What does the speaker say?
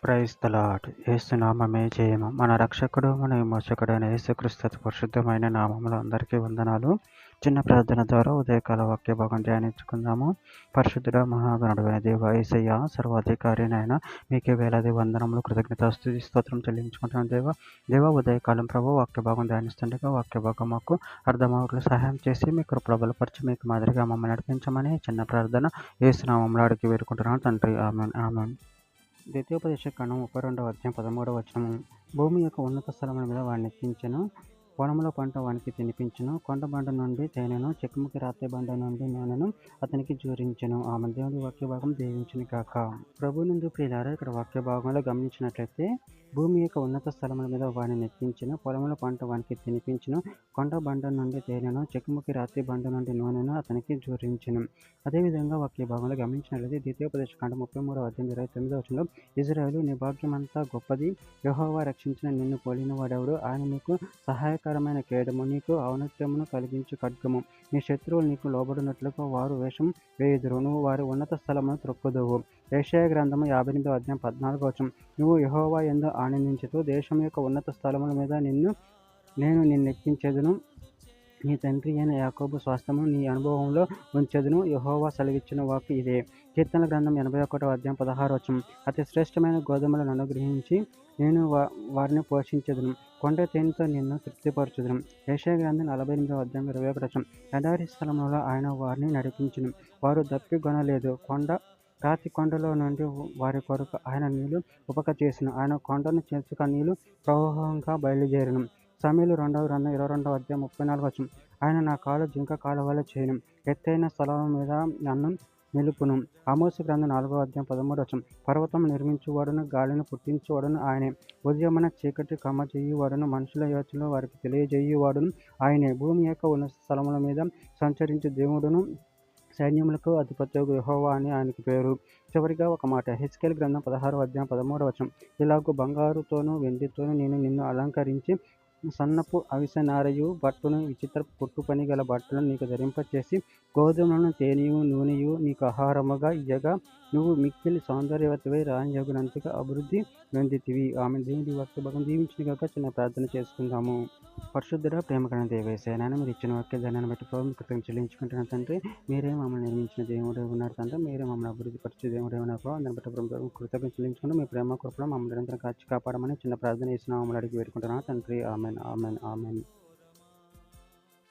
Praise the lord. యేసు నామమే జయము. మన రక్షకుడు, మన విమోచకుడైన యేసుక్రీస్తు అతి పరిశుద్ధమైన నామములో అందరికీ వందనాలు. చిన్న ప్రార్థన ద్వారా ఉదయకాల వాక్య భాగం ధ్యానించుకుందాము. పరిశుద్ధుడ మహాగణుడైన దేవ యేసయ్య, సర్వాధికారినైన మీకే వేలాది వందనములు, కృతజ్ఞతాస్తుతి స్తోత్రం చెల్లించుకుంటున్నాను దేవ. ఉదయకాలం ప్రభు వాక్య భాగం ధ్యానిస్తుండగా వాక్య భాగం మాకు అర్థమవుట్లు సహాయం చేసి మీ కృపలో బలపరిచి మీకు మాదిరిగా మమ్మల్ని నడిపించమని చిన్న ప్రార్థన యేసు నామములో అడిగి వేడుకుంటున్నాను తండ్రి. ఆమేన్ ఆమేన్. ద్వితీయోపదేశ కాండం 32వ అధ్యాయం 13వ వచనము. భూమి యొక్క ఉన్నత స్థలముల మీద వాడిని ఎక్కించెను, పొలంలో పంట వానికి తినిపించెను, కొండ బండ నుండి తేనెను, చెక్కుముకి రాతి బండ నుండి నూనెను అతనికి జూరించెను. ఆమె దేవుని వాక్య భాగం దీవించును గాక. ప్రభు నుండి ప్రియులారా, ఇక్కడ వాక్య భాగంలో గమనించినట్లయితే భూమి యొక్క ఉన్నత స్థలముల మీద వాడిని ఎక్కించెను, పొలంలో పంట వానికి తినిపించెను, కొండ బండ నుండి తేనెను, చెక్కుముకి రాతి బండ నుండి నూనెను అతనికి జూరించెను. అదేవిధంగా వాక్య భాగంలో గమనించినట్లయితే ద్వితీయోపదేశ కాండం 33వ అధ్యాయం 29వ వచనంలో, ఇజ్రాయేలు నీ భాగ్యమంతా గొప్పది, యెహోవా రక్షించిన నిన్ను పోలిన వాడెవడు? ఆయన నీకు సహాయకరమైన కేడము, నీకు ఔన్నత్యమును కలిగించు ఖడ్గము. నీ శత్రువులు నీకు లోబడినట్లుగా వారు వేషం వేయుదురు, నువ్వు వారి ఉన్నత స్థలమును త్రొక్కుదువు. యెషయా గ్రంథము 58వ అధ్యాయం 14వ వచనం. నువ్వు యెహోవా యందు ఆనందించుతూ దేశం యొక్క ఉన్నత స్థలముల మీద నేను నిన్నెక్కించెదను, నీ తండ్రి అయిన యాకోబు స్వాస్థ్యమును నీ అనుభవంలో ఉంచెదను. యెహోవా సెలవిచ్చిన వాక్కు ఇదే. కీర్తనల గ్రంథం 81వ అధ్యాయం 16వ వచనం. అతి శ్రేష్టమైన గోధుమలను అనుగ్రహించి నేను వారిని పోషించెదను, కొండ తేనెతో నిన్ను తృప్తిపరచుదును. యెషయా గ్రంథం 48వ అధ్యాయం 21వ వచనం. ఎడారి స్థలములలో ఆయన వారిని నడిపించును, వారు దప్పిగొనలేదు. రాతి కొండలో నుండి వారి కొరకు ఆయన నీళ్లు ఉపక చేసిన, ఆయన కొండను చేర్చుక నీళ్లు ప్రవాహంగా బయలుదేరును. సమూయేలు 2వ గ్రంథం 22వ అధ్యాయం 34వ వచనం. ఆయన నా కాలు జింక కాలు వలె చేయను, ఎత్తైన స్థలముల మీద నన్ను నిలుపును. ఆమోసు గ్రంథం 4వ అధ్యాయం 13వ వచనం. పర్వతం నిర్మించువాడును, గాలిని పుట్టించువాడును ఆయనే, ఉదయమున చీకటి కమ్మజేయువాడును, మనుషుల యోచనలు వారికి తెలియజేయువాడును ఆయనే. భూమి యొక్క ఉన్నత స్థలముల మీద సంచరించు దేవుడును, సైన్యములకు అధిపత్యగు యెహోవా అని ఆయనకి పేరు. చివరిగా ఒక మాట, హెజ్కేలు గ్రంథం 16వ అధ్యాయం 13వ వచనం. ఇలాగూ బంగారుతోనూ వెండితోనూ నేను నిన్ను అలంకరించి సన్నపు అవిసెనారయు బట్టను, విచిత్ర కుట్టు పని గల బట్టలను నీకు ధరింపచేసి, గోధుమలను తేనెయు నూనెయు నీకు ఆహారముగా ఇయ్యగా, నువ్వు మిక్కిలి సౌందర్యవతివై రాణియగునంతగా అభివృద్ధి నొందితివి. ఆమె దేవుని వాక్య భాగం దీవించిన గాక. చిన్న ప్రార్థన చేసుకుందాము. పరిశుద్ధుడ ప్రేమకరణ దేవేశయన, మీరు ఇచ్చిన వాక్య ధనాన్ని బట్టి ప్రభు కృతజ్ఞతలు చెల్లించుకుంటున్నాను తండ్రి. మీరే మమ్మల్ని నిర్మించిన దేవుడే ఉన్నారు తండ్రి, మీరే మమ్మల్ని అభివృద్ధి పరిచే దేవుడే ఉన్నారు ప్రభావ. దాన్ని బట్టి ప్రభు కృతజ్ఞతలు చెల్లించుకుంటూ మీ ప్రేమ కృపలో మమ్మల్ని నిరంతరం కాచి కాపాడమని చిన్న ప్రార్థన చేసిన మమ్మల్ని అడిగి వేడుకుంటున్నాను తండ్రి. Amen amen amen.